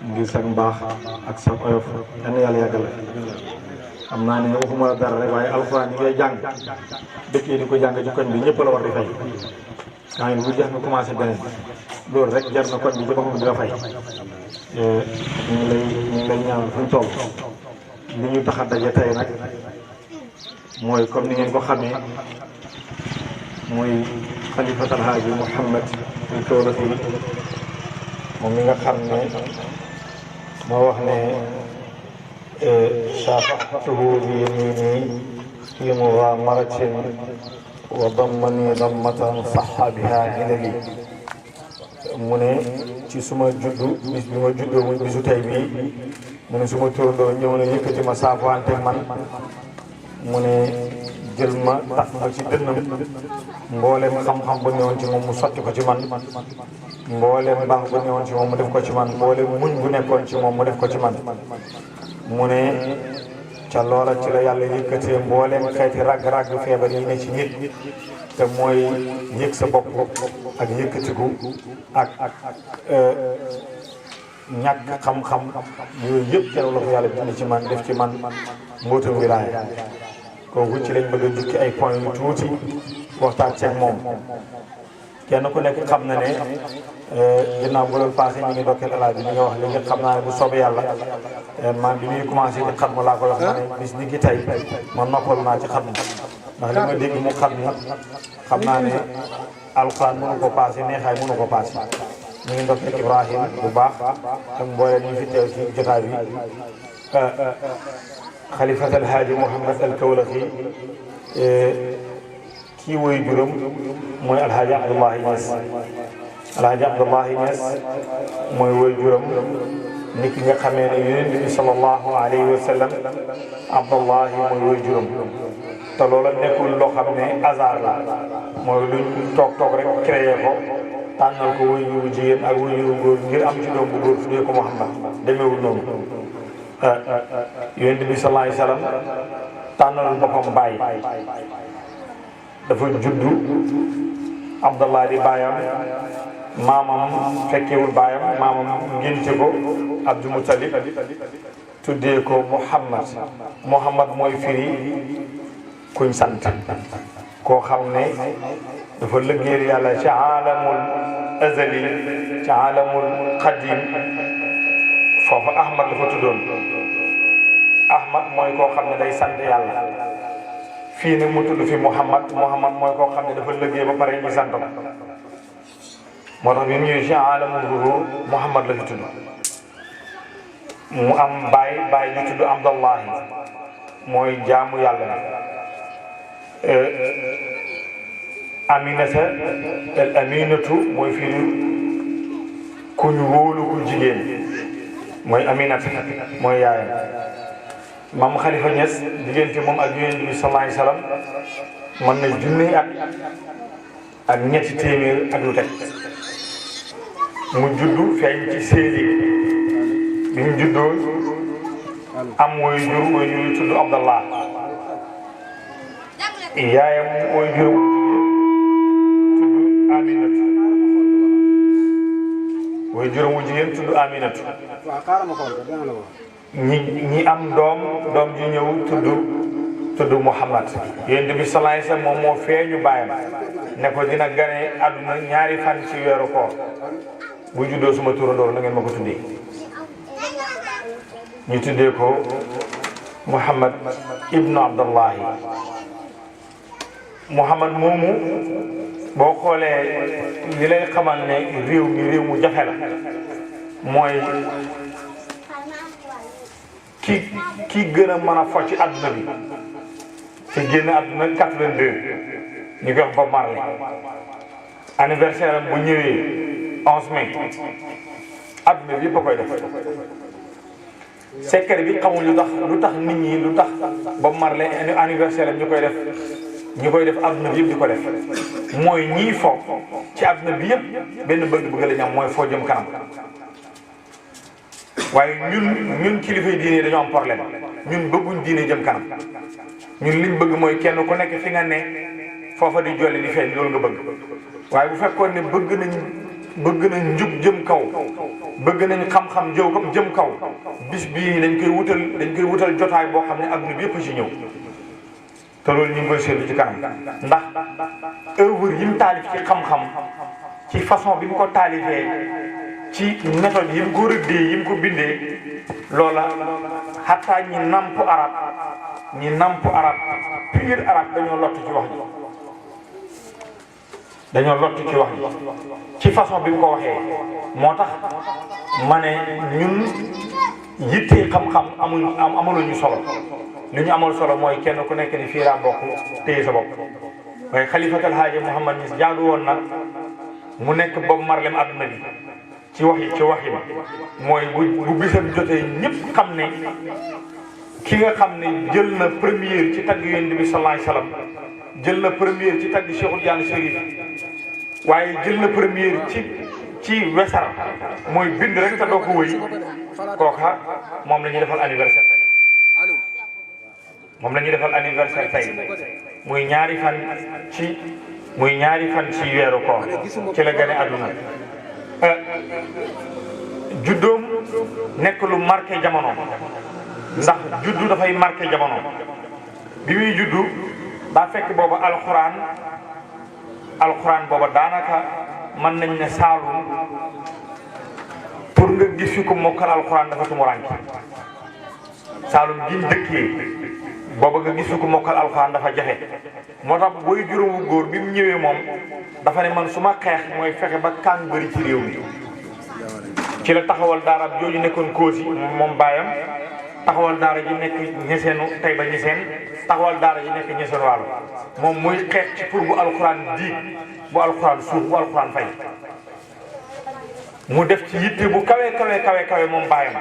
ngir sa mbaax ak sa oyof yal na yàlla yàggal la xam naa ne waxuma la dara rek waaye alxuraan yi ngay jàng dëkkee di ko jàng ci koñ bi ñëpp la war di fay kaa ngi bu jeex nga commencé beneen loolu rek jar na koñ bi ci boppam di la fay ñu ngi lay ñaanal fu ñu toll li ñu tax a daje tey nag mooy comme ni ngeen ko xamee mooy xalifatul Alhaaji Mouhamed al Kawlaxi moom mi nga xam ne moo wax ne saafaxtuhu bi yamini fi mugaamaratin wa dammani dammatan saxa biha hilali mu ne ci suma juddu bis bi ma juddoo muy bisu tey bii mu ne suma turandoo ñëw na yëkkati ma saafante man mu ne jël ma taf ma ci dënnam mboolem xam-xam bu newoon ci moom mu sotti ko ci man mboolem baax bu newoon ci moom mu def ko ci man mboolem muñ bu nekkoon ci moom mu def ko ci man mu ne ca loola ci la yàlla yëkkatee mboolem xeeti ragg-ragg feebar yi ne ci nit te mooy yëg sa bopp ak yëkkatiku ak ñàkk xam-xam yooyu yëpp keroog la ko yàlla bind ci man def ci man mbootam wilaaya kooku ci lañ bëgg a jukki ay point yu tuuti waxtaan ceeg moom kenn ku nekk xam na ne ginnaaw bu loolu passé ñu ngi dokkeel alaaj bi ñu ngi wax li nga xam naa ne bu soobee yàlla man bi muy commencé di xatmu laa ko wax ma ne bis ni ki tey man noppalu naa ci xatmu ndax li ma dégg mu xatmu xam naa ne alxuraan mënu ko passé neexaay mënu ko passé ñu ngi ndokkeel Ibrahim bu baax ak mbooleem ñu fi teew ci jotaay bi xalifat alhaaji Mouhamed al Kawlaxi kii woy juróom mooy alhaaji Abdullahi Niass alhaaji Abdullahi Niass mooy woy juróom nit ki nga xamee ne yonent bi sallallahu alayhi wa sallam Abdullahi mooy woy juróom te loola nekkul loo xam ne hasard la mooy luñ toog rek créé ko tànnal ko woy juru jigéen ak woy juru góor ngir am ci doom bu góor tuddee ko Muhammad demeewul noonu yonent bi sallallahu alayhi wa sallam tànnal boppam bàyyi dafa juddu Abdallah di baayam maamam fekkewul baayam maamam ngénte ko Abdul Muttalib tuddee ko Muhammad mooy firi kuñ sant koo xam ne dafa lëggéeyal yàlla ci aalamul azali ci aalamul qadim foofu Ahmad la fa tuddoon Ahmad mooy koo xam ne day sant yàlla fii nag mu tudd fi Muhammad mooy koo xam ne dafa lëggéey ba pare ñu sant ko moo tax bi mu ñëwee ci aalamul zuhur Muhammad la fi tudd mu am baay ñu tudd Abdallahi mooy jaamu yàlla Aminata al aminatu mooy fii ku ñu wóolu ku jigéen mooy Aminata mooy yaayam maam Khalifa Niass diggante moom ak Yonent bi sallallahu alayhi wa sallam mën na junne at ak ñetti téeméer ak lu teg mu juddu feeñ ci séeri bi mu juddoo am woy jur tudd Abdallah yaayam woy jur tudd Aminatu woy juróom wu jigéen tudd Aminatu ñi am doom ji ñëw tudd Muhammad Yonent bi sallallahu alayhi wasallam moom moo feeñu baayam ne ko dina gane àdduna ñaari fan ci weeru koor bu juddoo suma turandoor na ngeen ma ko tuddee ñu tuddee ko Muhammad ibnu Abdullahi Muhammad moomu boo xoolee li lay xamal ne réew mu jafe la mooy ki gën a mën a fo ci àdduna bi ci génn àdduna 82 ñu koy wax Bob Marley anniversaire am bu ñëwee 11 mai àdduna bi yëpp a koy def secret bi xamul lu tax nit ñi lu tax Bob Marley anniversaire am ñu koy def àdduna bi yëpp di ko def mooy ñii fo ci àdduna bi yëpp benn bëgg-bëgg la ñu am mooy foo jëm kanam waaye ñun kilifa yi diine dañoo am problème ñun bëgguñ diine jëm kanam ñun liñ bëgg mooy kenn ku nekk fi nga ne foofa di jolli di feeñ loolu nga bëgg waaye bu fekkoon ne bëgg nañ njub jëm kaw bëgg nañ xam-xam jëm kaw bis bii dañ koy wutal jotaay boo xam ne adduna bi yëpp ci ñëw te loolu ñu ngi koy seetlu ci kanam ndax œuvre yi mu taalif ci xam-xam ci façon bi mu ko taalifee ci méthode yi mu ko rëddee yi mu ko bindee loola xataa ñi nampu arab pur arab dañoo lott ci wax ji ci façon bi mu ko waxee moo tax ma ne ñun yittee xam-xam amaluñu solo li ñu amal solo mooy kenn ku nekk ni fii laa bokk téye sa bopp waaye xalifatal haaji Mouhamad Niass jaadu woon nag mu nekk boobu marlem adduna bi ci waxin mooy bu bisam jotee ñëpp xam ne ki nga xam ne jël na première ci tagg Yonent bi sallallahu alayhi wasallam jël na première ci tagg Cheikhul Diane Chérif waaye jël na première ci wesar mooy bind rek te doo ko wëy kooka moom la ñuy defal anniversaire tey muy ñaari fan ci weeru koor ci la gane àdduna juddoom nekk lu marqué jamono ndax juddu dafay marqué jamono bi muy juddu daa fekk booba alxuraan booba daanaka mën nañ ne Saalum pour nga gis fi ko mokkal alxuraan dafa tumuraanke Saalum giñ dëkkee booba nga gis fi ko mokkal alxuraan dafa jafe moo tax booy juróomu góor bi mu ñëwee moom dafa ne man su ma xeex mooy fexe ba kaan bëri ci réew mi ci la taxawal daara jooju nekkoon Koosi moom baayam taxawal daara ji nekk ñeseenu tey ba ñeseen taxawal daara ji nekk ñeseen wàllu moom muy xeex ci pour bu alxuraan diig bu alxuraan suuf bu alxuraan fay mu def ci yitte bu kawe moom baayam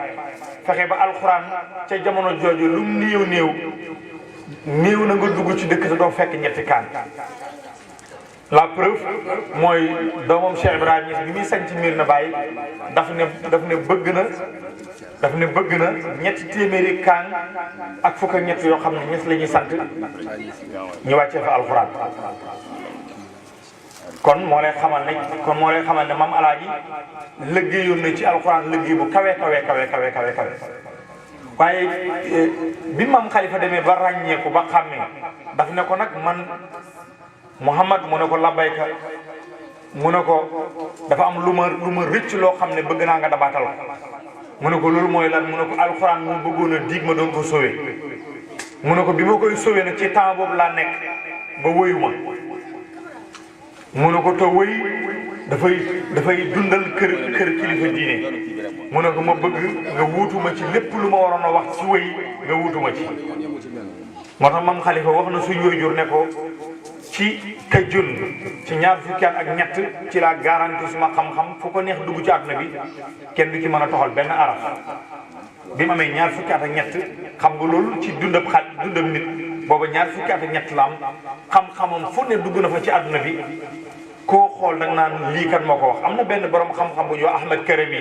fexe ba alxuraan ca jamono jooju lu mu néew na nga dugg ci dëkk te doo fekk ñetti kaan la preuve mooy doomam Cheikh Ibrahima Niass bi muy sañ ci Médina Baye daf ne bëgg na ñetti téeméeri kaan ak fukk ak ñett yoo xam ne Niass la ñuy sant ñu wàccee fa alxuraan kon moo lay xamal ne maam Alaaji liggéeyoon na ci alxuraan liggéey bu kawe waaye bi maam Khalifa demee ba ràññeeku ba xàmmee daf ne ko nag man Mouhamad mu ne ko labbayka mu ne ko dafa am lu ma rëcc loo xam ne bëgg naa nga dabaatal ko mu ne ko loolu mooy lan mu ne ko alxuraan mu bëggoon a diig ma doon ko sauvé mu ne ko bi ma koy sauvé nag ci temps boobu laa nekk ba wëyu ma mu ne ko te wëy dafay dundal kër kilifa diine mu ne ko ma bëgg nga wuutuma ci lépp lu ma waroon a wax ci wëy nga wuutuma ci moo tax maam Khalifa wax na suñ waajur ne ko ci kajun ci ñaar fukki at ak ñett ci laa garanti suma xam-xam fu ko neex dugg ci àdduna bi kenn du ci mën a toxal benn araf bi mu amee ñaar fukki at ak ñett xam nga loolu ci dundab nit booba ñaar fukki at ak ñett la am xam-xamam fu ne dugg na fa ci àdduna bi koo xool nag naan lii kan moo ko wax am na benn borom xam-xam bu ñuy wax Ahmed Karami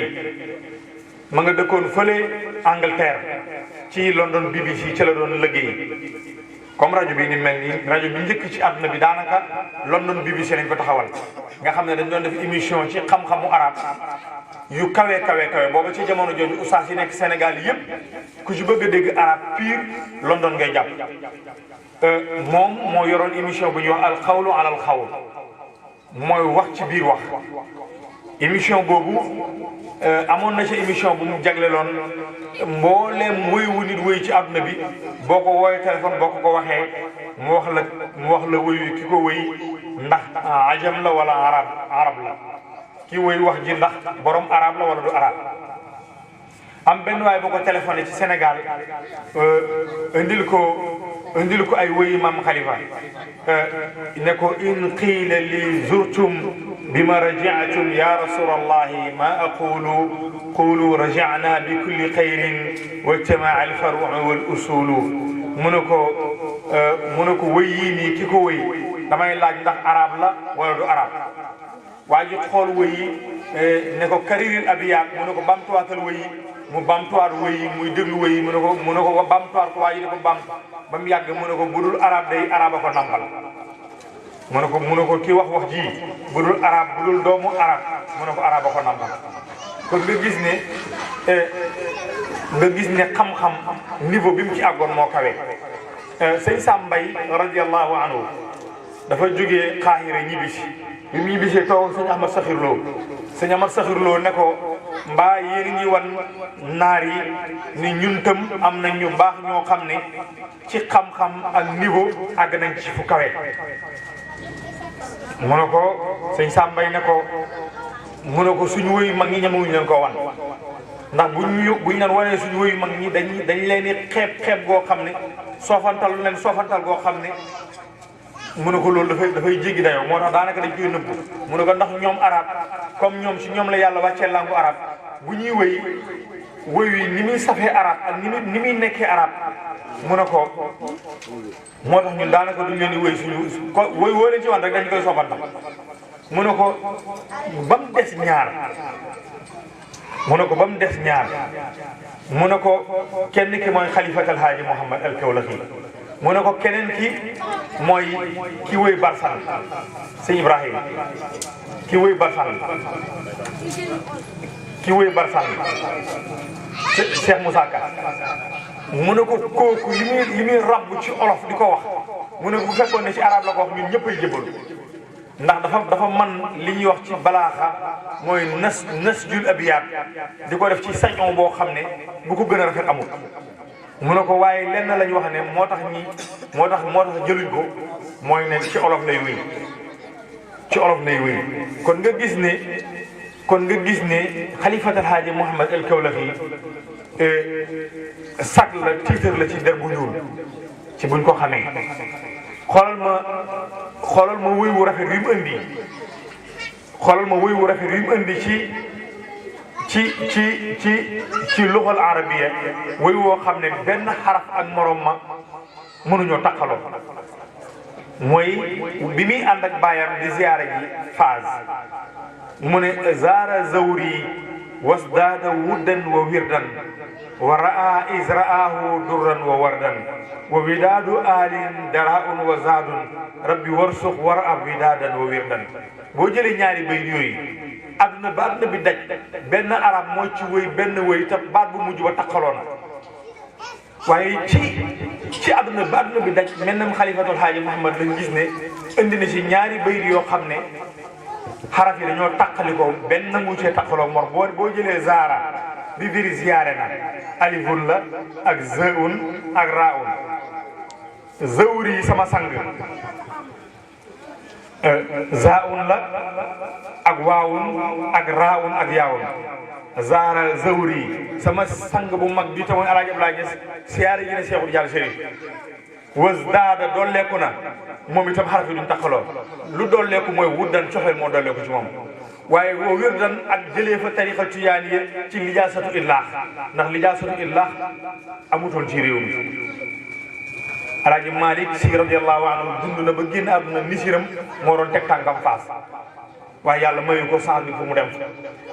ma nga dëkkoon fële Angleterre ci London BBC ci la doon liggéey comme rajo bi ni mel nii rajo bi njëkk ci àdduna bi daanaka London BBC lañ ko taxawal nga xam ne dañ doon def émission ci xam-xamu arab yu kawe booba ci jamono jooju ustaas yi nekk Sénégal yépp ku ci bëgg a dégg arab pur London ngay jàpp moom moo yoroon émission bu ñuy wax alxawlu alal xawl mooy wax ci biir wax émission boobu amoon na ci émission bu mu jagleloon mbooleem wëy wu nit wëy ci àdduna bi boo ko woowee téléphone boo ko waxee mu wax la wëy ki ko wëy ndax ajam la wala arab la ki wëy wax ji ndax borom arab la wala du arab am benn waay boo ko téléphoné ci Sénégal indil ko ay wëyi maam Khalifa ne ko in qiila li zurtum bima rajatum ya rasulallahi ma aqulu qulu rajana bi kulli xayrin wajtamaa alfaru wal usulu mu ne ko wëy yii nii ki ko wëy damay laaj ndax arab la wala du arab waa ji xool wëy yi ne ko kariril abiyaat mu ne ko bamtuwaatal wëy yi mu bamtuwaat wëy yi muy déglu wëy yi mu ne ko bamtuwaat ko waa ji ne ko bamtu ba mu yàgg mu ne ko budul arab day araba ko nampal mu ne ko kii wax ji budul arab budul doomu arab mu ne ko araba ko nampal kon nga gis ne xam-xam niveau bi mu ci àggoon moo kawe. sëñ Sam Mbaye radiyallahu anhu dafa jógee Xaahira ñibbisi bi mu ñibbisee toog sëñ Ahmad Saxir Lo sëñ Ahmad Saxir Lo ne ko mbaa yéen ngi wan naar yi ni ñun tam am na ñu baax ñoo xam ne ci xam-xam ak niveau àgg nañ ci fu kawe. mu ne ko sëñ Sam Mbaye ne ko mu ne ko suñu wëyu mag ñi ñemewuñu leen koo wan ndax buñ leen wanee suñu wëyu mag ñi dañ leen di xeeb goo xam ne soofantal goo xam ne mu ne ko loolu dafay jéggi dayoo moo tax daanaka dañ koy nëbbu mu ne ko ndax ñoom arab comme ñoom si ñoom la yàlla wàccee langu arab bu ñuy wëy yi ni muy safee arab ak ni muy nekkee arab mu ne ko moo tax ñun daanaka duñ leen di wëy suñu ko wëy woo leen ci wan rek dañ koy soofantal mu ne ko ba mu des ñaar mu ne ko kenn ki mooy xalifat alhaaji Mouhamad al Kawlaxi mu ne ko keneen ki mooy ki wëy Barsan sëñ Ibrahima ki wëy Barsan Cheikh Moussa Ka mu ne ko kooku li muy rabb ci olof di ko wax mu ne ko bu fekkoon ne ci arab la ko wax ñun ñëpp ay jëbalu ndax dafa man li ñuy wax ci balaaxa mooy nas jul abiyaat di ko def ci sañon boo xam ne bu ko gën a rafet amul. mu ne ko waaye lenn lañ wax ne moo tax jëluñ ko mooy ne ci olof lay wéy kon nga gis ne xalifat alhaaji Mouhamad al Kawlaxi sag la tiitar la ci der bu ñuul ci buñ ko xamee. xoolal ma wëy wu rafet yu mu indi ci luxal arabiya wëy woo xam ne benn xaraf ak morom ma mënuñoo taqaloo mooy bi muy ànd ak baayam di ziyaara ji Faas mu ne zaara zawri wasdaada wuddan wa wirdan wa raa israahu durran wa wardan wa widaadu alin daraun wa zaadun rabbi warsuq war a widaadan wa wirdan boo jëlee ñaari bay yooyu adduna bi daj benn arab moo ci wëy benn wëy te baat bu mujj ba takkaloon waaye ci adduna bi daj mel na xalifatul haaji Muhammad lañ gis ne indi na ci ñaari bay yoo xam ne xaraf yi dañoo takkalikoo benn mu cee takkaloo mor boo jëlee zaara bi biri ziyaare na alifun la ak zaun ak raun zawri sama sang zaun la ak waawun ak raun ak yaawun zaara zawri sama sang bu mag bi te mooy Alaaji Abdoulaye Niass siyaare yi ne Cheikhul Dial Chérif was daada dolleeku na moom itam xaraf yi duñ takkaloo lu dolleeku mooy wuddan cofeel moo dolleeku ci moom waaye woo wirdan ak jëlee fa tariqa tijaaniya ci lijaasatu illaax ndax lijaasatu illaax amutoon ci réew mi Alaaji Malick Si radiyallahu anhu dund na ba génn àdduna misiram moo doon teg tànkam Faas waaye yàlla mayu ko chance bi fu mu dem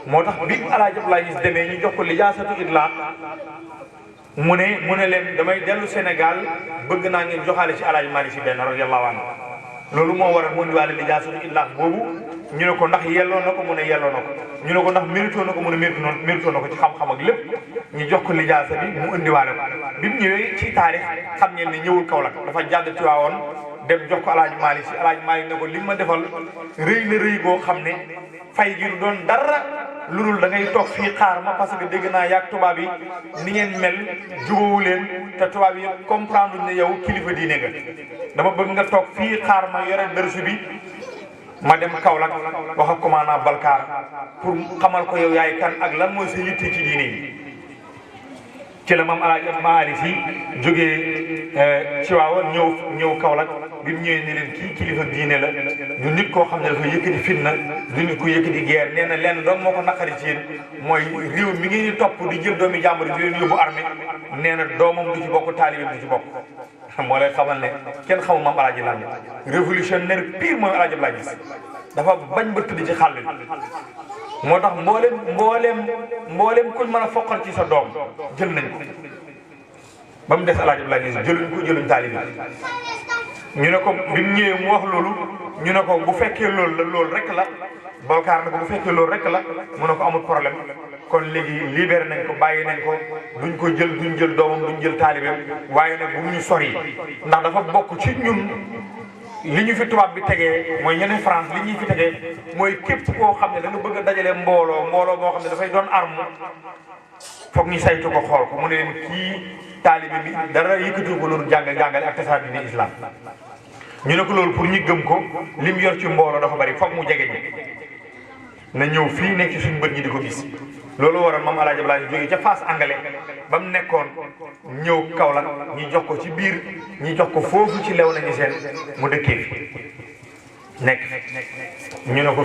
moo tax bi Alaaji Abdoulaye Niass demee ñu jox ko lijaasatu illaax mu ne leen damay dellu Sénégal bëgg naa ngeen joxaale ci Alaaji Malick Si benn radiyallahu anhu loolu moo waral mu ndiwaale lijaasatu illaax boobu ñu ne ko ndax yelloo na ko mu ne yelloo na ko ñu ne ko ndax mérito na ko mu ne mérito na ko ci xam-xam ak lépp ñu jox ko lijaasa bi mu indiwaale ko bi mu ñëwee ci taarix xam ngeen ne ñëwul Kaolack dafa jàdd Tiwaawoon dem jox ko Alaaji Malick Si Alaaji Malick ne ko li ma defal rëy na rëy goo xam ne fay gi du doon dara lu dul da ngay toog fii xaar ma parce que dégg naa yaag tubaab yi ni ngeen mel jubóowu leen te tubaab yi comprendre ne yow kilifa diine nga dama bëgg nga toog fii xaar ma yore dërsu bi ma dem Kaolack wax ak commandant Balkar pour xamal ko yow yaay kan ak lan mooy sa yitte ci diine yi ci la maam Alaaji Malick Si jógee Tiwaawan ñëw Kaolack bi mu ñëwee ni leen kii kilifa diine la du nit koo xam ne dafa yëkkati fitna du nit ku yëkkati guerre nee na lenn doon moo ko naqari ci yéen mooy réew mi ngeen di topp di jël doomi jàmbur di leen yóbbu armée nee na doomam du ci bokk taalibeem du ci bokk moo lay xamal ne kenn xamul maam Alaaji lan révolutionnaire pire mooy Alaaji Abdoulaye Niass dafa bañ ba tëdd ci xàll bi moo tax mbooleem kuñ mën a foqal ci sa doom jël nañ ko ba mu des Alaaji Abdoulaye Niass jëluñ taalibe ñu ne ko bi mu ñëwee mu wax loolu ñu ne ko bu fekkee loolu rek la Balkaar ne ko bu fekkee loolu rek la mu ne ko amul problème kon léegi libéré nañ ko bàyyi nañ ko duñ ko jël duñ jël doomam duñ jël taalibeem waaye nag bu mu ñu sori ndax dafa bokk ci ñun li ñu fi tubaab bi tegee mooy ñeneen France li ñuy fi tegee mooy képp koo xam ne da nga bëgg a dajale mbooloo moo xam ne dafay doon arme foog ñu saytu ko xool ko mu ne leen kii taalibe bi dara yëkkatu ko loolu jàngale ak tasaare diine islam ñu ne ko loolu pour ñu gëm ko li mu yor ci mbooloo dafa bari foog mu jege ñi na ñëw fii nekk ci suñu bët ñi di ko gis loolu waral moom Alaaji Abdoulaye jógee ca Fass Angale ba mu nekkoon ñëw Kaolack ñi jox ko ci biir ñi jox ko foofu ci lew nañu seen mu dëkkee fi nekk ñu ne ko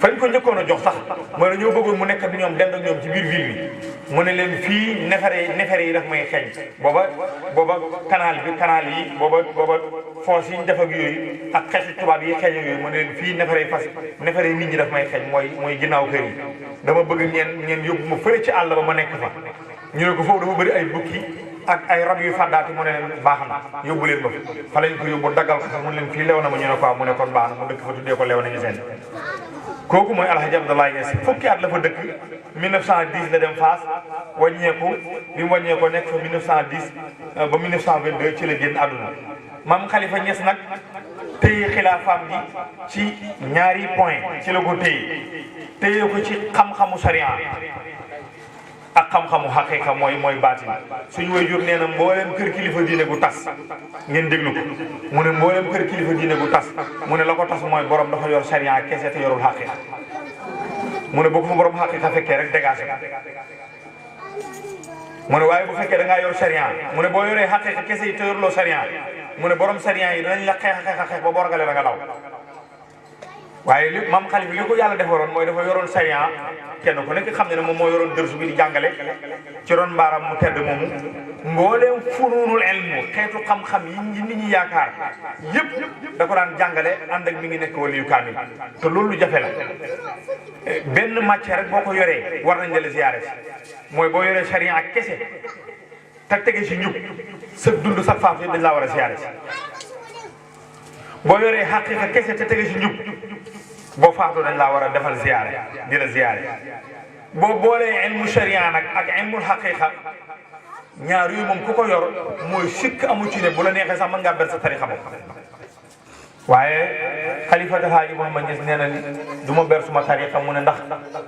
fañ ko njëkkoon a jox sax mooy dañoo bëggoon mu nekk ak ñoom dend ak ñoom ci biir ville bi mu ne leen fii nefere yi daf may xeeñ booba canal yi booba foos yi ñu def ak yooyu ak xeeti tubaab yi xeeñ ak yooyu mu ne leen fii nefere nit ñi daf may xeeñ mooy ginnaaw kër yi dama bëgg ngeen yóbbu ma fële ci àll ba ma nekk fa ñu ne ko foofu dafa bëri ay bukki ak ay rab yu fàddaati mu ne leen baax na yóbbu leen ma fa lañ ko yóbbu daggal ko sax mu ne leen fii lew na ma ñu ne ko mu ne kon baax na mu dëkk fa tuddee ko lew nañu seen kooku mooy Alhaji Abdoulaye Niass fukki at la fa dëkk 1910 la dem Fass wàññeeku bi mu wàññeekoo nekk fa 1910 ba 1922 ci la génn àdduna maam Khalifa Niass nag téye xilaafaam gi ci ñaari point ci la ko téye ko ci xam-xamu sariya ak xam-xamu xaqiqa mooy baatin suñu waajur nee na mboolem kër kilifa diine gu tas ngeen déglu ko mu ne mboolem kër kilifa diine gu tas mu ne la ko tas mooy borom dafa yor sariya kese te yorul xaqiqa mu ne boo ko fa borom xaqiqa fekkee rek dégagé mu ne waaye bu fekkee da ngaa yor sariya mu ne boo yoree xaqiqa kese yi te yoruloo sariya mu ne borom sariya yi danañ la xeex ba borgale da nga daw waaye li maam Khalifa li ko yàlla defaroon mooy dafa yoroon sariya kenn ku nekk xam ne moom moo yoroon dërsu bi di jàngale ci ron mbaaram mu tedd moomu mbooleem funuunul ilmu xeetu xam-xam yi nit ñi yaakaar yëpp da ko daan jàngale ànd ak mi ngi nekk waliyu kaamil te loolu lu jafe la benn matière rek boo ko yoree war nañ la ziyaare mooy boo yoree sariya ak kese te tege si njub sa dund sa faatu yi dañ laa war a ziyaare boo yoree xaqiqa kese te tege si njub boo faatu dañ laa war a defal ziyaare di la ziyaare boo boolee ilmu sharia nag ak ilmul xaqiqa ñaar yooyu moom ku ko yor mooy sikk amu ci ne bu la neexee sax mën ngaa ber sa tarixa bopp waaye xalifa Alaaji Mouhamad Niass nee na ni du ma ber suma tarixa mu ne ndax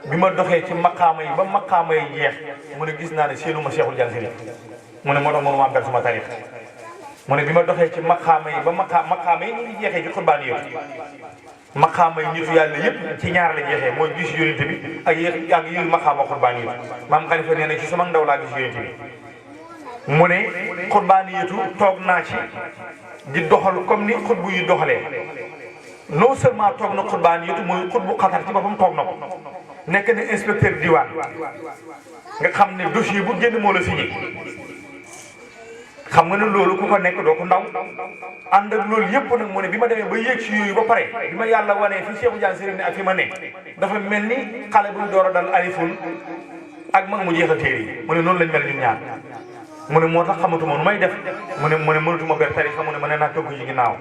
bi ma doxee ci maqaama yi ba maqaama yi jeex mu ne gis naa ne seenu ma Cheikhul Jansiri mu ne moo tax mënuma ber suma tarixa mu ne bi ma doxee ci maqaama yi ba maqaama yi ñu ngi jeexee ci xurbaan yi maqaama yi nitu yàlla yëpp ci ñaar la jeexee mooy gis yonent bi ak yéen maqaama xurbaan yi maam Khalifa nee na ci sama ndaw laa gis yonent bi mu ne xurbaan yi toog naa ci di doxal comme ni xutbu yi doxalee non seulement toog na xurbaan yi mooy xutbu xatar ci boppam toog na ko nekk na inspecteur diwaan nga xam ne dossier bu génn moo la signé xam nga ne loolu ku ko nekk doo ko ndaw ànd ak loolu yëpp nag mu ne bi ma demee ba yéeg si yooyu ba pare bi ma yàlla wanee fi Cheikhou Diansiri ne ak fi ma ne dafa mel ni xale buy door a dal alifun ak mag mu jeex a téere yi mu ne noonu lañ mel ñun ñaar mu ne moo tax xamatuma nu may def mu ne mënatuma ber tarixa mu ne ma ne naa togg ci ginnaaw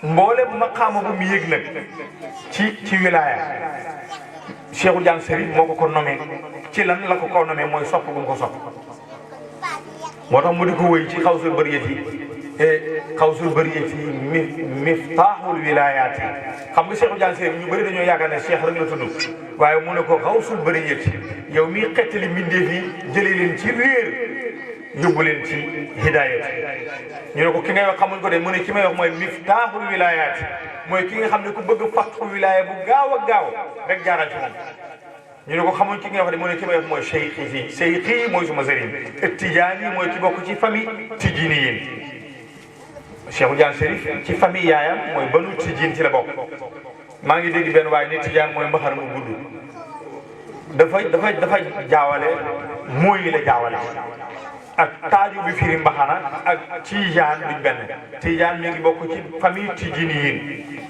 mboole maqaama bu mu yéeg nag ci wilaaya Cheikhou Diansiri moo ko nommé ci lan la ko nommé mooy sopp bu mu ko sopp moo tax mu di ko wëy ci xawsul bariyati xawsul bariyati miftaaxul wilayaati xam nga Cheikhou Diansiri ñu bëri dañoo yaakaar ne Cheikh rek la tudd waaye mu ne ko xawsul bariyati yow miy xettali mbindeef yi jëlee leen ci réer yóbbu leen ci hidaayat ñu ne ko ki ngay wax xamuñ ko de mu ne ki may wax mooy miftaaxul wilayaati mooy ki nga xam ne ku bëgg fatxu wilaaya bu gaaw a gaaw rek jaaral ci moom ñu ne ko xamuñ ki nga wax de mu ne ki may wax mooy cheikhi mooy suma sëriñ tijaani mooy ki bokk ci famille tijini yéen Cheikhou Diansiri ci famille yaayam mooy banu tijin ci la bokk maa ngi dégg benn waaye ni tijaan mooy mbaxar mu gudd dafa jaawale mooy yi la jaawale ak taaju bi firi mbaxana ak tijaan duñ benn tijaan mi ngi bokk ci famille tijini yéen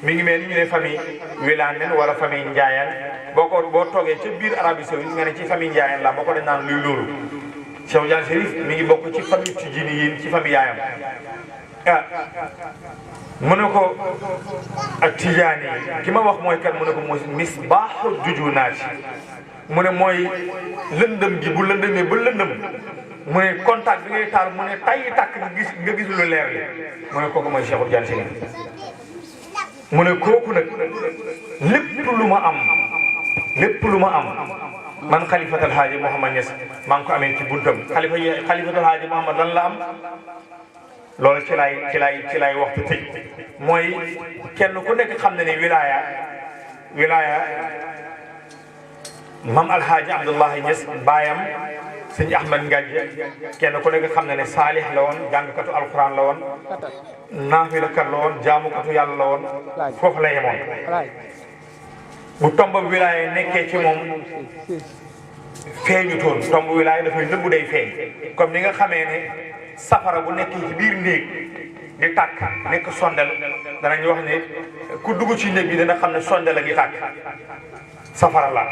mi ngi mel ni ñu ne famille Wilane wala famille Ndiayeen boo toogee ca biir Arabie Saoudite nga ne ci famille Ndiayeen la boo ko dañ naan luy loolu Cheikhou Diansiri mi ngi bokk ci famille tijini yéen ci famille yaayam mu ne ko ak tijaan yi ki ma wax mooy kan mu ne ko mooy misbaaxu jujunaati mu ne mooy lëndëm gi bu lëndëmee ba lëndëm mu ne contact bi ngay taal mu ne tay tàkk nga gis lu leer li mu ne kooku mooy Cheikhul Tidiane Chérif mu ne kooku nag lépp lu ma am man xalifatal haaji Mouhamad Niass maa ngi ko amee ci buntam xalifatal haaji Mouhamad lan la am loolu ci lay waxtu tëj mooy kenn ku nekk xam ne ne wilaya mam alhaaji Abdullahi Niass baayam sëñ Ahmed Ngadje kenn ku nekk xam ne ne saalix la woon jàngkatu alquran la woon naafilakat la woon jaamukatu yàlla la woon foofu la yemoon bu tomb wilaya nekkee ci moom feeñu toon tomb wilaya dafay nëbbu day feeñ comme ni nga xamee ne safara bu nekk ci biir néeg di tàkk nekk sondel danañ wax ne ku dugg ci néeg bi dina xam ne sondel a ngi tàkk safara la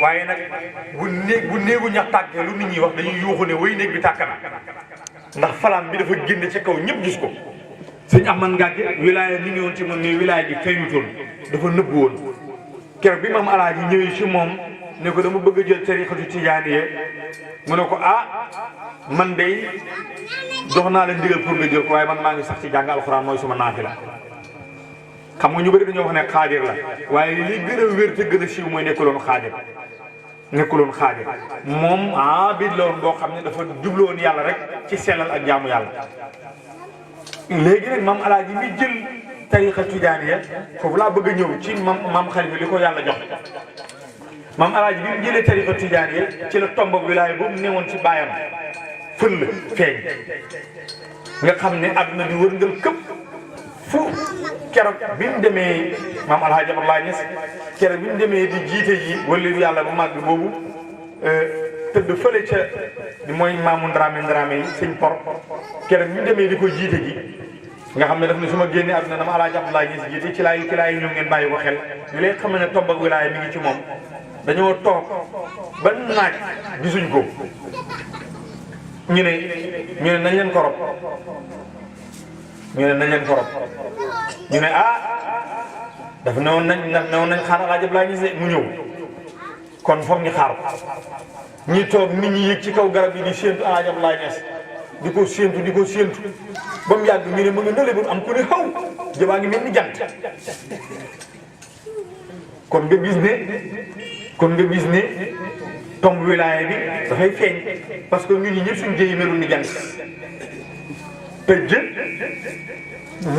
waaye nag bu néegu ñax tàkkee lu nit ñi wax dañuy yuuxu ne way néeg bi tàkk na ndax falaam bi dafa génn ci kaw ñëpp gis ko sëñ Ahmad Ngadje wilaya mi ngi woon ci moom mais wilaya ji feeñutoon dafa nëbbu woon keroog bi maam alaaji ñëwee ci moom ne ko dama bëgg a jël tariqatu tijaaniya mu ne ko man day jox naa la ndigal pour nga jël ko waaye man maa ngi sax ci jàng alxuraan mooy suma naafila xam nga ñu bëri dañoo wax ne xaadir la waaye li gën a wér te gën a siiw mooy nekkuloon xaadir moom abid la woon boo xam ne dafa jubloon yàlla rek ci sellal ak jaamu yàlla léegi nag maam alaaji mi jël tariqa tijaaniya foofu laa bëgg a ñëw ci maam xalifa li ko yàlla jox maam alaaji bi mu jëlee tariqa tijaaniya ci la tomb wilaaya boobu newoon ci baayam fël feeñ nga xam ne àdduna bi wërngal këpp fu keroog bi mu demee maam alhaaji Abdoulaye Niass keroog bi mu demee di jiite ji wala yàlla bu màgg boobu tëdd fële ca mooy maamu Ndramé yi sëñ por keroog bi mu demee di ko jiite ji nga xam ne daf ne su ma génnee àdduna dama alhaaji Abdoulaye Niass jiite ci laay ñëw ngeen bàyyi ko xel ñu lay xam ne tomb ak wilaaya mi ngi ci moom dañoo toog ba naaj gisuñ ko ñu ne nañ leen ko rob ñu ne dafa newoon nañ xaar alaaji Abdoulaye Niass mu ñëw kon foog ñu xaar ñi toog nit ñi yëg ci kaw garab yi di séentu alaaji Abdoulaye Niass di ko séentu ba mu yàgg ñu ne mu ngi nële bu am ku ne xaw jëbaa ngi mel ni jant kon nga gis ne tomb wilaaya bi dafay feeñ parce que ñun ñi ñëpp suñu jëyi melul ni jant te jën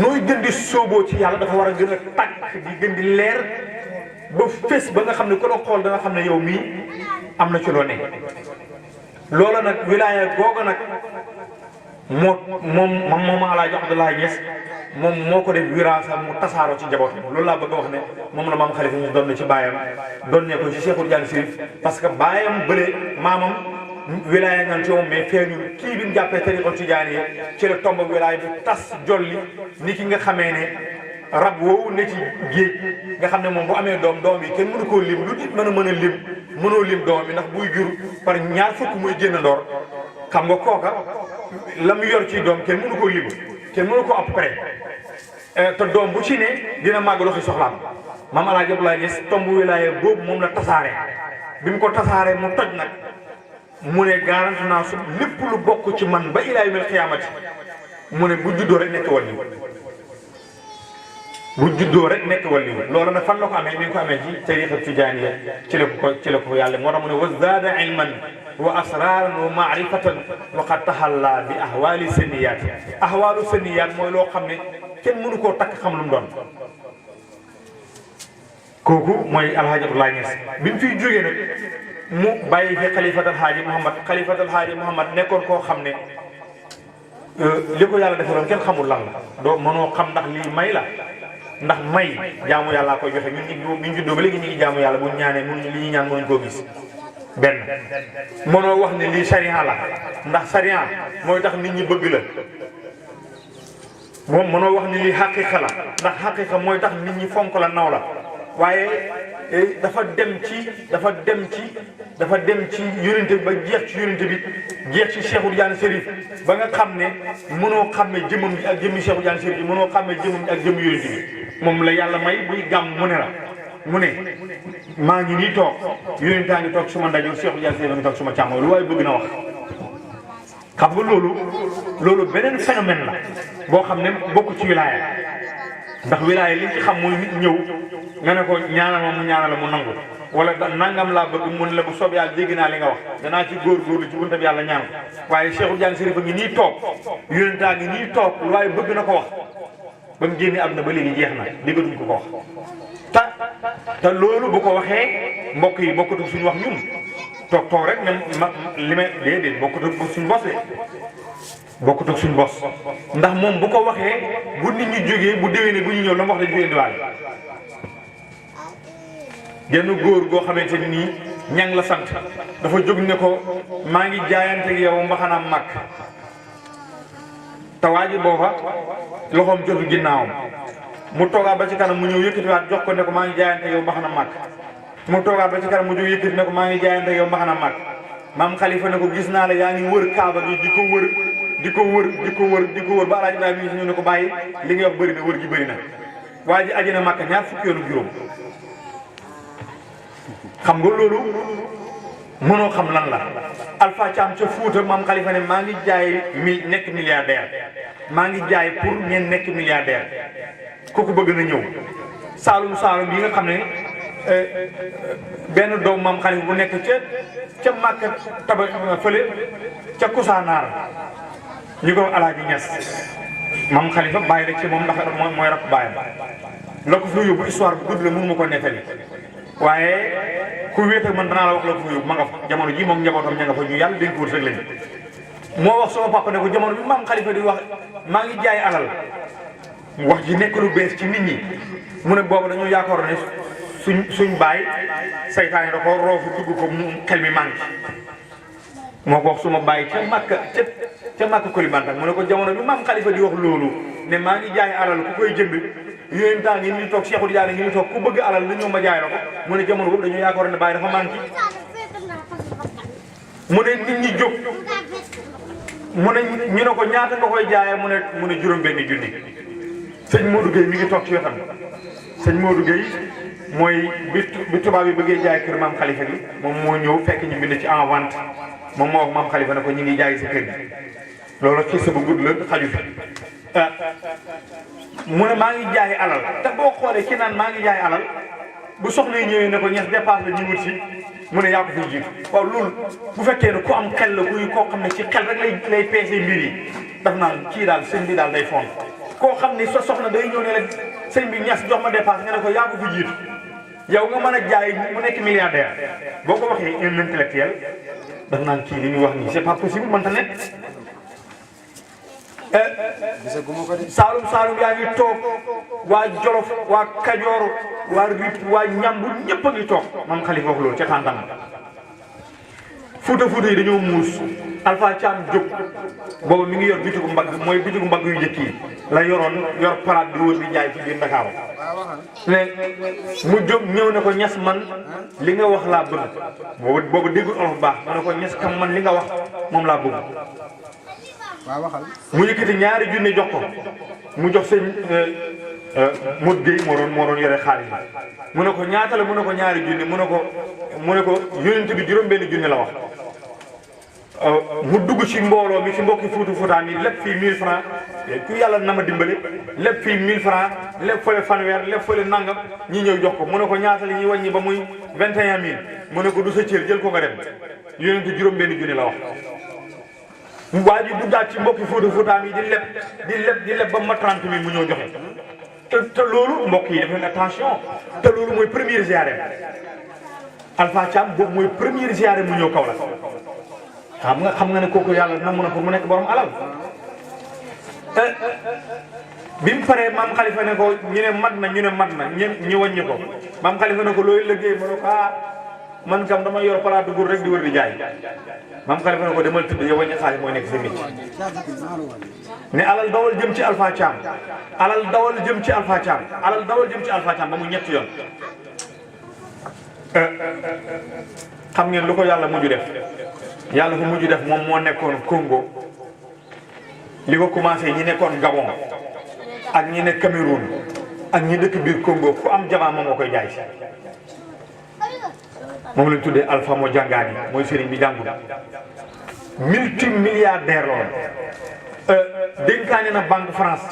nooy gën di sóoboo ci yàlla dafa war a gën a tàkk di gën di leer ba fés ba nga xam ne ku la xool da nga xam ne yow mii am na ci loo ne loola nag wilaaya googa nag moom alaaji Abdoulaye Niass moom moo ko def wiraasa mu tasaaroo ci njaboot loolu laa bëgg a wax ne moom la maam Khalifa ñu doon na ci baayam doon ne ko ci Cheikhul Tidiane Chérif parce que baayam bële maamam wilaaya nga ci moom mais feeñul kii bi ñu jàppee tariqa tijaaniya ci la tomb wilaaya bi tas jolli ni ki nga xamee ne rab woowu ne ci géej nga xam ne moom bu amee doom yi kenn mënu koo lim lu nit mën a lim mënoo lim doom yi ndax buy jur par ñaar fukk muy génn ndoor xam nga kooka la mu yor ci doom kenn mënu koo lim kenn mënu ko à peu près te doom bu ci ne dina màgg doxi soxlaam maam alaaji Abdoulaye Niass tomb wilaaya boobu moom la tasaare bi mu ko tasaaree mu toj nag mu ne garanti naa su lépp lu bokk ci man ba ilaa yawmil xiyaamati mu ne bu juddoo rek nekk wàllu loolu nag fan la ko amee mi ngi ko amee ci tariqa tijaaniya ci la ko yàlla moo tax mu ne wa zaada ilman wa asraran wa maarifatan wa qad tahalla bi ahwaali saniyaat ahwaalu saniyaat mooy loo xam ne kenn mënu koo takk xam lu mu doon kooku mooy alhaaji Abdoulaye Niass bi mu fiy jógee nag mu bàyyi fi xalifatal haaji Mouhamad nekkoon koo xam ne li ko yàlla defaloon kenn xamul lan la doo mënoo xam ndax lii may la ndax may jaamu yàllaa koy joxe ñun juddoo ba léegi ñu ngi jaamu yàlla bu ñaanee mun li ñuy ñaan mënuñ koo gis benn mënoo wax ne lii sariya la ndax sariya mooy tax nit ñi bëgg la moom mënoo wax ne lii xaqiqa la ndax xaqiqa mooy tax nit ñi fonk la naw la waaye dafa dem ci yonente bi ba jeex ci yonente bi jeex ci Cheikhul Tidiane Chérif ba nga xam ne mënoo xàmmee jëmmam ji ak jëmmi Cheikhul Tidiane Chérif bi mënoo xàmmee jëmmam ji ak jëmmi yonente bi moom la yàlla may buy gàmm mu ne la mu ne maa ngi nii toog yonentaa ngi toog suma ndajoor Cheikh Tidiane Chérif ngi toog suma càmmoñ lu waaye bëgg na wax xam nga loolu beneen phénomène la boo xam ne bokk ci wilaaya ndax wilaaya li ci xam mooy nit ñëw nga ne ko ñaanal ma mu ñaanal mu nangu wala nangam laa bëgg mun la bu soob yàlla dégg naa li nga wax danaa ci góorgóorlu ci buntab yàlla ñaan ko waaye Cheikh Tidiane Chérif a ngi nii toog yonentaa ngi nii toog lu waaye bëgg na ko wax ba mu génne àdduna ba léegi jeex na déggatuñ ko wax te loolu bu ko waxee mbokk yi bokkatu suñu wax ñun toog rek ne li may déedéet bokkatu suñu bos de bokkatu suñu bos ndax moom bu ko waxee bu nit ñi jógee bu déwénee bu ñu ñëw la mu wax dañu koy indiwaale genn góor goo xamante ni nii ñang la sant dafa jóg ne ko maa ngi jaayante ak yow mbaxanaam màkk te waa ji booba loxoom jotu ginnaawam mu toogaat ba ci kanam mu ñëw yëkkatiwaat jox ko ne ko maa ngi jaayante yow mbaxanaam màkk mu toogaat ba ci kanam mu jóg yëkkati ne ko maa ngi jaayante yow mbaxanaam màkk maam Khalifa ne ko gis naa la yaa ngi wër kaaba gi di ko wër ba Alaaji Ibrahima ñu ne ko bàyyi li ngay wax bëri na wër gi bëri na waa ji aji na màkk ñaar fukki yoonu juróom xam nga loolu mënoo xam lan la Alpha Thiam ca Fuuta maam Khalifa ne maa ngi jaay nekk milliardaire maa ngi jaay pour ngeen nekk milliardaire kooku bëgg na ñëw Saalum yi nga xam ne benn doom maam Khalifa bu nekk ca Màkka taba fële ca Kousanaar ñu ko Alaaji Ñas maam Khalifa bàyyi rek ci moom ndax mooy rakk bàyyam la ko fa yóbbu histoire bu gudd la mënu ma ko nettali waaye ku wéet ak man danaa la wax la ko fa yóbbu ma nga fa jamono ji moom njabootam ña nga fa ñu yàlla dénk wut rek lañu moo wax sama papa ne ko jamono bi maam Khalifa di wax maa ngi jaay alal wax ji nekk lu bees ci nit ñi mu ne boobu dañoo yaakaar ne suñ baay saytaane da ko roofu tugg ko xel mi manqué moo ko wax suma baay ca Màkka Kolimanta mu ne ko jamono bi maam Khalifa di wax loolu ne maa ngi jaay alal ku koy jënd yéen temps ngi ni toog Cheikh Tidiane ngi ni toog ku bëgg alal la ñëw ma jaay la ko mu ne jamono boobu dañoo yaakaar ne baay dafa manqué mu ne nit ñi jóg mu ne ñu ne ko ñaata nga koy jaayee mu ne juróom-benni junni sëñ Modou Gueye mi ngi toog ci wetam sëñ Modou Gueye mooy bi tubaab yi bëggee jaay kër maam Khalifa gi moom moo ñëw fekk ñu bind ci en vente moom moo wax maam Khalifa ne ko ñu ngi jaay sa kër gi loolu ci sa bu gudd la xaju fi mu ne maa ngi jaay alal te boo xoolee ki naan maa ngi jaay alal bu soxna yi ñëwee ne ko ñes dépasse la ñu wut si mu ne yaa ko fiy jiitu waaw loolu bu fekkee ne ku am xel la kuy koo xam ne ci xel rek lay peese mbir yi daf naan kii daal sëñ bi daal day fond koo xam ni sa soxna day ñëw ne la sëñ bi ñes jox ma dépasse nga ne ko yaa ko fi jiitu yow nga mën a jaay mu nekk milliardaire boo ko waxee un intellectuel daf naan kii li muy wax nii c'est pas possible mënta nekk Saalum yaa ngi toog waa Jolof waa Kajoor waa Rip waa Ñambur ñëpp a ngi toog maam Khalifa wax loolu ca tàntam Fuuta yi dañoo muus Alpha Thiam jóg boobu mi ngi yor bitigu mbagg mooy bitigu mbagg yu njëkk yi la yor palaat di wër di jaay ci biir Ndakaaru mu jóg ñëw ne ko ñes man li nga wax laa bëgg boobu déggul olof baax mu ne ko ñes kam man li nga wax moom laa bëgg mu yëkkati ñaari junne jox ko mu jox sëñ Modou Gueye moo doon yore xaalis mu ne ko ñaata la mu ne ko ñaari junne mu ne ko yonent bi juróom-benn junne la wax mu dugg ci mbooloo mi ci mbokki Fuuta mi lépp fii 1000 francs ku yàlla na ma dimbale lépp fii 1000 francs lépp fële fanweer lépp fële nangam ñi ñëw jox ko mu ne ko ñaata la ñuy wàññi ba muy 21000 mu ne ko du sa cër jël ko nga dem yonent bi juróom-benn junne la wax waa ji duggaat ci mbokki Fuuta mi di leb ba ma 30 000 mu ñëw joxe te loolu mbokk yi def leen attention te loolu mooy première ziyaare Alpha Thiam boobu mooy première ziyaare mu ñëw kaw la xam nga ne kooku yàlla na mun a pour mu nekk borom alal bi mu paree maam Khalifa ne ko ñu ne mat na ñu wàññi ko maam Khalifa ne ko looy liggéey ma ne ko man kam dama yor palaatu gur rek di wër di jaay maam Khalifa ne ko demal tëdd yow wàññi xaalis mooy nekk sa métier ne alal dawal jëm ci Alpha Thiam alal dawal jëm ci Alpha Thiam ba mu ñetti yoon xam ngeen lu ko yàlla mujj def moom moo nekkoon Congo li ko commencé ñi nekkoon Gabon ak ñi ne Cameroun ak ñi dëkk biir Congo ku am jamaa moom nga koy jaay moom lañ tuddee Alpha moo jàngaani mooy sëriñ bi jàngul multimilliardaire lool dénkaane na banque France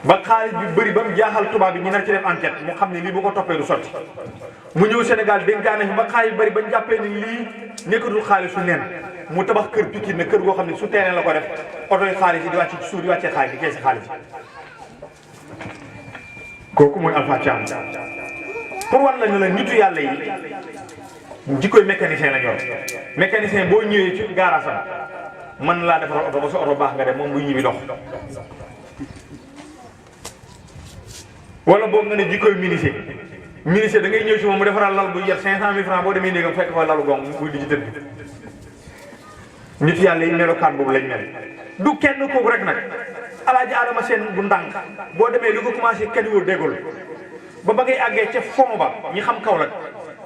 ba xaalis bi bëri ba mu jaaxal tubaab bi ñu nar ci def enquête mu xam ne lii bu ko toppee du sotti mu ñëw Sénégal dénkaane fi ba xaalis bëri ba ñu jàppee ni lii nekkatul xaalisu neen mu tabax kër Pikine ne kër goo xam ne su teenee la ko def oto yi xaalis yi di wàcc ci suuf di wàccee xaalis di keesi xaalis kooku mooy Alpha Thiam pour war la ne la nitu yàlla yi jikkoy mécanicien la ñor mécanicien boo ñëwee ci gaaraasam mën laa defar oto ba sa oto baax nga dem moom bu ñibbi dox wala boobu nga ne jikkoy menuisier da ngay ñëw ci moom mu defaral lal bu yer 500 000 francs boo demee néegam fekk fa lalu gong muy di ci tëdd nitu yàlla yi melokaan boobu lañ mel du kenn kooku rek nag alaaji Adama Seen bu ndànk boo demee li ko commencé kadiwoo déggul ba ngay àggee ca fond ba ñi xam kaw la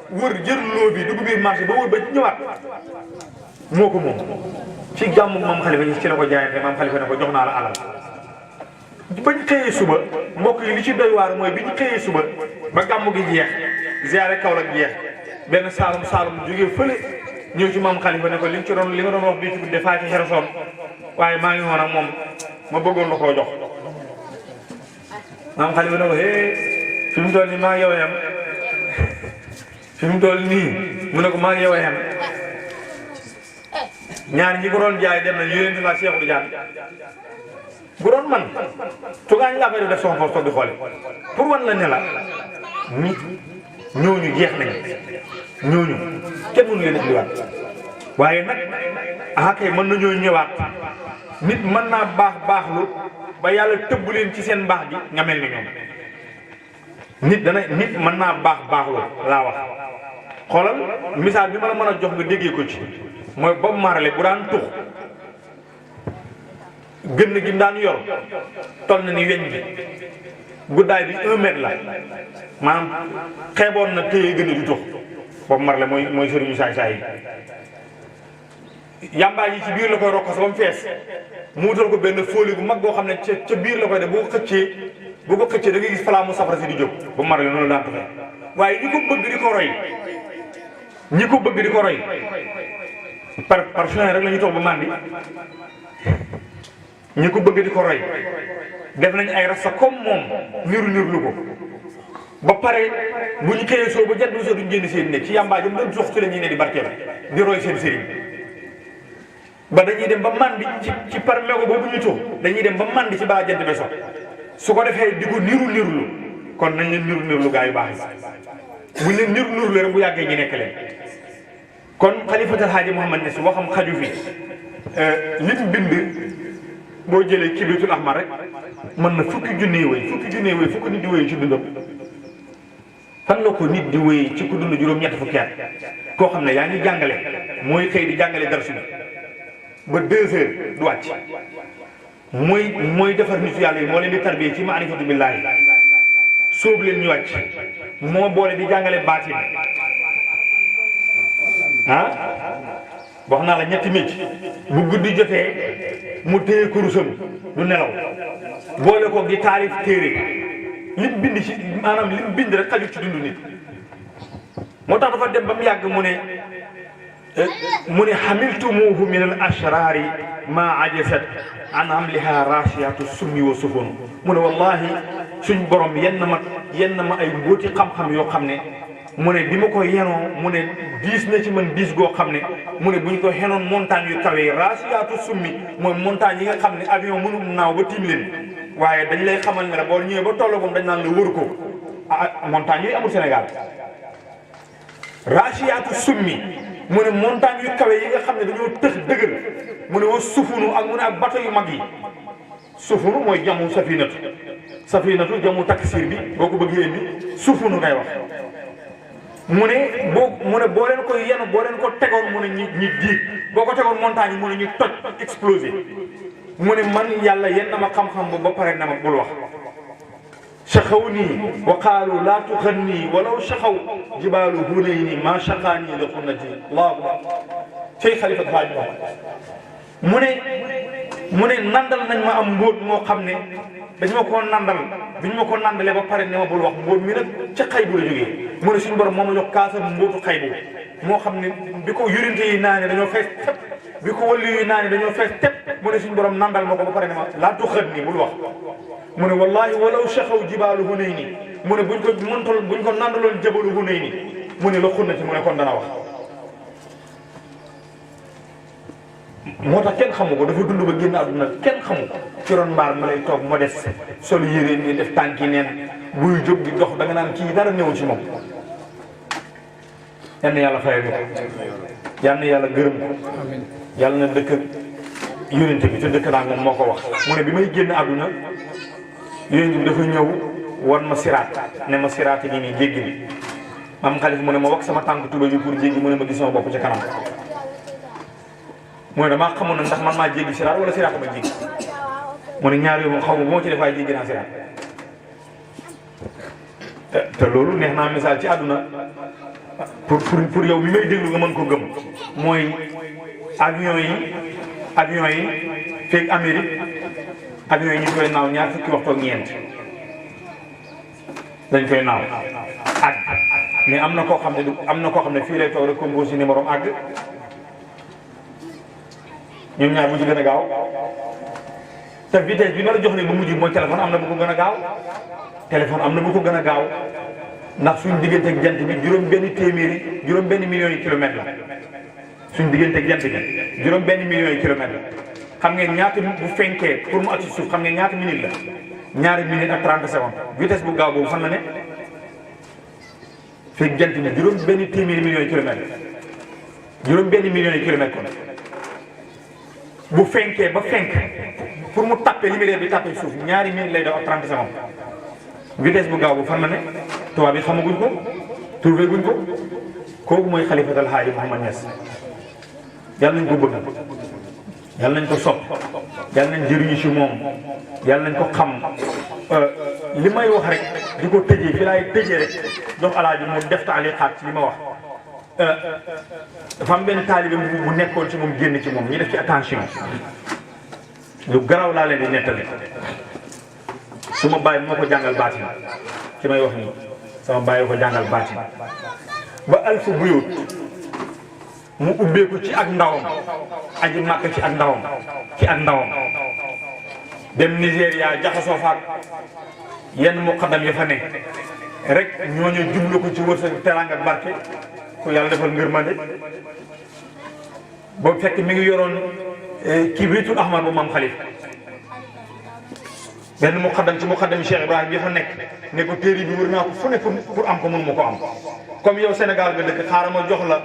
wër jër loo bi dugg biir marché ba wër ba ñëwaat moo ko moom ci gàmmu maam Xalifa ñi ci la ko jaayante maam Xalifa ne ko jox naa la alal bañ xëyee suba mbokk yi li ci doy waar mooy bi ñu xëyee suba ba gàmmu gi jeex ziare Kaolack jeex benn saalum jógee fële ñëw ci maam Xalifa ne ko li nga doon wax bii ci guddi faa ci xerosoon waaye maa ngi woon ak moom ma bëggoon la koo jox maam Xalifa ne ko fi mu toll nii maa ngi yow yam fi mu toll nii mu ne ko maa ngi yow yam ñaar ñi ko doon jaay dem na yéen la Cheikh Tidiane bu doon man tugaañ laa koy def sama foofu toog di xoole pour wan la ne la nit ñooñu jeex nañ ñooñu kenn mënu leen indiwaat waaye nag kay mën nañoo ñëwaat nit mën naa baaxlu ba yàlla tëbb leen ci seen mbaax gi nga mel ni ñoom nit mën naa baaxlu laa wax xoolal misaal bi ma la mën a jox nga déggee ko ci mooy Bob Marley bu daan tux gën gi daan yor toll na ni weñ gi guddaay bi 1 mètre la maanaam xeeboon na téye gën a di tux Bob Marley mooy sëriñu saay-saay yi yàmbaa yi ci biir la koy rokkas ba mu fees mu wutal ko benn fóoli bu mag boo xam ne ca biir la koy def boo ko xëccee da ngay gis falaa mu safara si di jóg Bob Marley noonu daan tuxee waaye ñi ko bëgg di ko roy par fin rek la ñu toog ba màndi ñi ko bëgg di ko roy def nañ ay rasta comme moom niru lu ko ba pare bu ñu xëyee soo ba jant bi soo duñ génn seen ne ci yàmbaa jëm doon sox ci la ñuy ne di barkeel di roy seen sëriñ ba dañuy dem ba màndi ci par mego boobu ñu tux dañuy dem ba màndi ci balaa jant bi so su ko defee di ko niru kon nañ leen niru gaa yu baax yi buñ leen niru rek bu yàggee ñu nekk leen kon xalifatul Haaji Mouhamad Niass waxam xaju fi lim bind boo jëlee kibritul ahmar rek mën na fukki junne yi wéy fukki nit di wéy ci dundam fan la ko nit di wéy ci ku dund juróom-ñetti fukki at koo xam ne yaa ngi jàngale mooy xëy di jàngale darsu bi ba 2 heures du wàcc mooy defar nit yàlla yi moo leen di tarbiyee ci maarifatu billaahi sóobu leen ñu wàcc moo boole di jàngale baatin wax naa la ñetti mécc bu guddi jotee mu téye kurusam du nelaw boole ko di taalif téere lim bind ci maanaam lim bind rek xajul ci dundu nit moo tax dafa dem ba mu yàgg mu ne xamiltumuhu min al ashraari ma ajasat an amliha rasiyatu summi wa sufun mu ne wallahi suñ borom yenn ma ay mbóoti xam-xam yoo xam ne mu ne bi ma ko yenoo mu ne diis na ci man diis goo xam ne mu ne bu ñu ko xenoon montagne yu kawe raasiyaatu summi mooy montagne yi nga xam ne avion mënul naaw ba tiim leen waaye dañ lay xamal ne la boo ñëwee ba tolloo moom dañ naan la wër ko montagne yooyu amul Sénégal raasiyaatu summi mu ne montagne yu kawe yi nga xam ne dañoo tëx dëgër mu ne wa sufunu ak mu ne ak bato yu mag yi sufunu mooy jamu safinatu jamu taksir bi boo ko bëggee indi sufunu ngay wax mu ne boo leen ko yenu boo leen ko tegoon mu ne ñi diig boo ko tegoon montagne yi mu ne ñu toj explosé mu ne man yàlla yenn na ma xam-xam bu ba pare na ma bul wax saxaw nii wa qaalu laa tuxannii walaw saxaw jibaalu hunayni ma shaqaanii la xunnati allahu akbar cey xalifa Haaji mu ne mu ne nandal nañ ma am mbóot moo xam ne dañ ma koo nandal bi ñu ma ko nandalee ba pare ne ma bul wax mbóot mi nag ca xay bu la jógee mu ne suñu borom moo ma jox kaasam mbóotu xay bu moo xam ne bi ko yurinte yi naane dañoo fees tepp bi ko wàllu yi naane dañoo fees tepp mu ne suñu borom nandal ma ko ba pare ne ma laa tuxat nii bul wax mu ne wallahi walaw shaxaw jibaalu Hunayni mu ne buñ ko nandaloon jabalu Hunayni mu ne la xunnati mu ne kon dana wax moo tax kenn xamu ko dafa dund ba génn àdduna kenn xamu ko ci ron mbaar ma lay toog modeste sol yére ni def tànki neen buy jóg di dox da nga naan kii dara ñëw ci moom yal na yàlla fayal ko yal na yàlla gërëm ko yàlla na dëkk yonente bi te dëkk naa moom moo ko wax mu ne bi may génn àdduna yonente bi dafa ñëw wan ma siraat ne ma siraat yi nii jéggi bi maam xalif mu ne ma wax sama tànk tuba bi pour jéggi mu ne ma gis sama bopp ca kanam mu ne damaa xamoon na ndax man maa jéggi siraat wala siraat ma jéggi mu ne ñaar yooyu moom xaw ma bu ma ci def waaye jéggi naa siraat te loolu neex naa misaal ci àdduna pour yow mi may déglu nga mën ko gëm mooy avion yi feeg Amérique avion yi ñu koy naaw ñaar fukki waxtu ak ñeent dañ koy naaw àgg mais am na koo xam ne fii lay toog rek composé numéro àgg ñoom ñaar bu ci gën a gaaw te vitesse bi ma la jox ne bu mujj mooy téléphone am na bu ko gën a gaaw téléphone am na bu ko gën a gaaw ndax suñ diggante ak jant bi juróom benn millions yi kilomètres la suñ diggante ak jant bi juróom benn millions yi kilomètres la xam ngeen ñaata bu fenkee pour mu ak ci suuf xam ngeen ñaata minute la ñaari minutes ak 30 secondes vitesse bu gaaw boobu fan la ne fekk jant bi juróom benn téeméeri millions yi kilomètres juróom benn millions yi kilomètres kon bu fenkee ba fenk pour mu tappe lumière bi tappe suuf ñaari minutes lay daw ak 30 secondes vitesse bu gaaw bu fan la ne tubaab bi xamaguñ ko trouvé guñ ko kooku mooy xalifatal Haaji Mouhamad Niass yàlla nañ ko bëgg yàlla nañ ko sopp yàlla nañ jëriñu ci moom yàlla nañ ko xam li may wax rek di ko tëjee fi laay tëjee rek jox alaaji mu def taaliqaat ci li ma wax dafa am benn taalibe bu nekkoon ci moom génn ci moom ñu def ci attention lu garaw laa leen di nettali su ma bàyyi moo ko jàngal baatin ci may wax nii sama bàyyi ko jàngal baatin ba alfu buyut mu ubbeeku ci ak ndawam aji màkk ci ak ndawam dem Nigéria jaxasoo faak yenn muqaddam ya fa ne rek ñooñu jublu ko ci wërsëg teraanga ak barke ku yàlla defal ngërmande boobu fekk mi ngi yoroon kibritul ahmar bu maam xalif benn muqaddam ci muqaddam Cheikh Ibrahima bi fa nekk ne ko téere bi wër naa ko fu ne pour am ko mënu ma ko am comme yow Sénégal nga dëkk xaaral ma jox la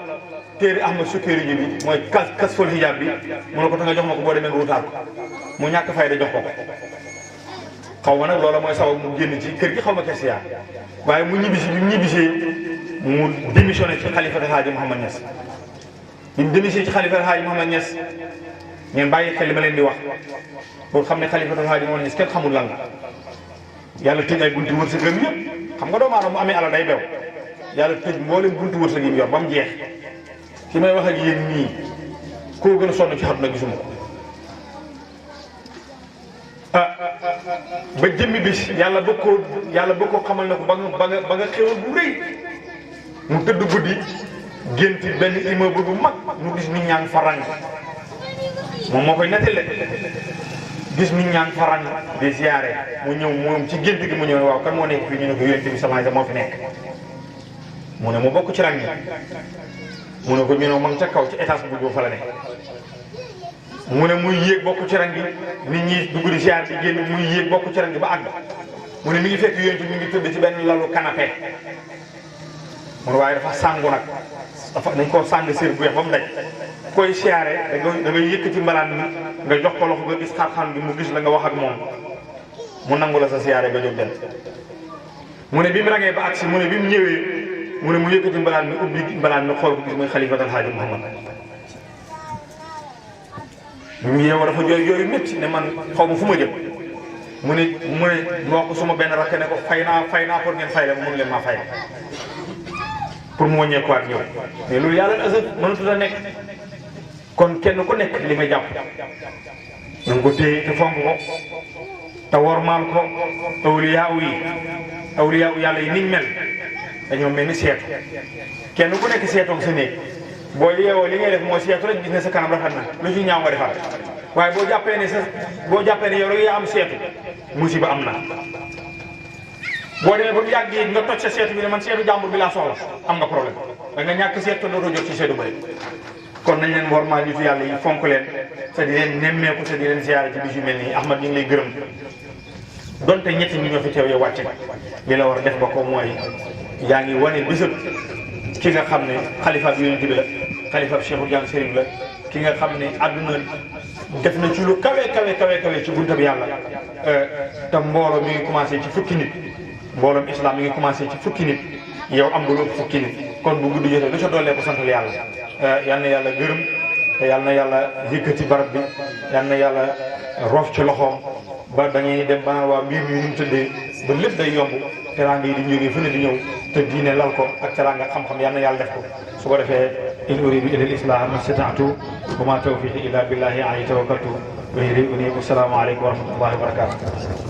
téere Ahmad Sukayri ji bi mooy kasful hijab bi mu ne ko ta nga jox ma ko boo demee nga wutaat ko mu ñàkk fayda jox ko xaw ma nag loola mooy sabab mu génn ci kër gi xaw ma kes yaa waaye mu ñibbisee mu démissionné ci xalifatul Haaji Mouhamad Niass bi mu démissionné ci xalifatul Haaji Mouhamad Niass ngeen bàyyi xel li ma leen di wax boo xam ne xalifatul Haaji Mouhamad Niass kenn xamul lan la yàlla tëj ay buntu wërsëgam yëpp xam nga doomu aadama mu amee alal day bew yàlla tëj mboolem buntu wërsëg yi mu yor ba mu jeex ci may wax ak yéen nii koo gën a sonn ci àdduna gisuma ko ba jëmmi bis yàlla bëgg koo xamal ne ko ba nga xewal bu rëy mu tëdd guddi gént benn immeuble bu mag mu gis nit ñaa ngi fa rang moom moo koy nettali gis nit ñaa ngi fa rang di ziyaare mu ñëw moom ci gént gi mu ñëw waaw kan moo nekk fii ñu ne ko yonent bi sallallahu alayhi wasallam moo fi nekk mu ne mu bokk ci rang yi mu ne ko ñu ne ma ngi ca kaw ci étage bu fa la ne mu ne muy yéeg bokk ci rang gi nit ñi dugg di ziyaar di génn muy yéeg bokk ci rang gi ba àgg mu ne mi ngi fekk yonent mi ngi tëdd ci benn lalu canapé mu ne waaye dafa sàngu nag dañ koo sàng sér bu weex ba mu daj koy siyaare da ngay yëkkati mbalaan mi nga jox ko loxo nga gis xar-xam bi mu gis la nga wax ak moom mu nangu la sa siyaare ba jóg dem mu ne bi mu rangee ba agsi mu ne bi mu ñëwee mu ne mu yëkkati mbalaan mi ubbi mbalaan mi xool ko gis mooy xalifatul Haaji Mouhamad bi mu yeewoo dafa jooy jooyu métti ne man xaw ma fu ma jëm mu ne moo ko suma benn rakk ne ko fay naa pour ngeen fay la mënu leen maa fay pour mu wàññeekuwaat ñëw mais loolu yàlla na asaf mënatut a nekk kon kenn ku nekk li nga jàpp na nga ko téye te fonk ko te wormaal ko. awliyaa yàlla yi niñ mel dañoo mel ni seetu kenn ku nekk seetoog sa néeg boo yeewoo li ngay def mooy seetu rek gis ne sa kanam rafet na lu ci ñaaw nga defar waaye boo jàppee ne yow rek yaa am seetu musiba am na. boo demee ba mu yàgg yi nga toj sa seetu bi ne man seetu jàmbur bi laa soxla am nga problème da nga ñàkk seetu te dootoo jot ci seetu bëri. kon nañ leen wormaal nitu yàlla yi fonk leen te di leen nemmeeku te di leen ziyaare ci bis yu mel nii Ahmad ñu ngi lay gërëm donte ñetti ñi ñoo fi teew yow wàcce li la war a def ba ko mooy yaa ngi wane bésëb ki nga xam ne xalifa bi yonent bi la xalifa bi Cheikh Tidiane Chérif la ki nga xam ne àdduna def na ci lu kawe ci bunta bi yàlla te mbooloo mi ngi commencé ci fukki nit mbooloom islam mi ngi commencé ci fukki nit yow am nga lu fukki nit kon bu guddi jotee lu ca doolee ko santal yàlla yal na yàlla gërëm te yal na yàlla yëkkati barab bi yal na yàlla roof ci loxoom ba dañuy dem ba waa mbir mi nu mu tëddee ba lépp day yomb teraanga yi di jógee fu ne di ñëw te diine lal ko ak teraanga xam-xam yal na yàlla def ko su ko defee in uridu illa al-islaha ma stata'tu wa ma tawfiqi illa billahi alayhi tawakkaltu wa ilayhi unib. Assalaamu aleykum wa rahmatullahi wa barakatuh.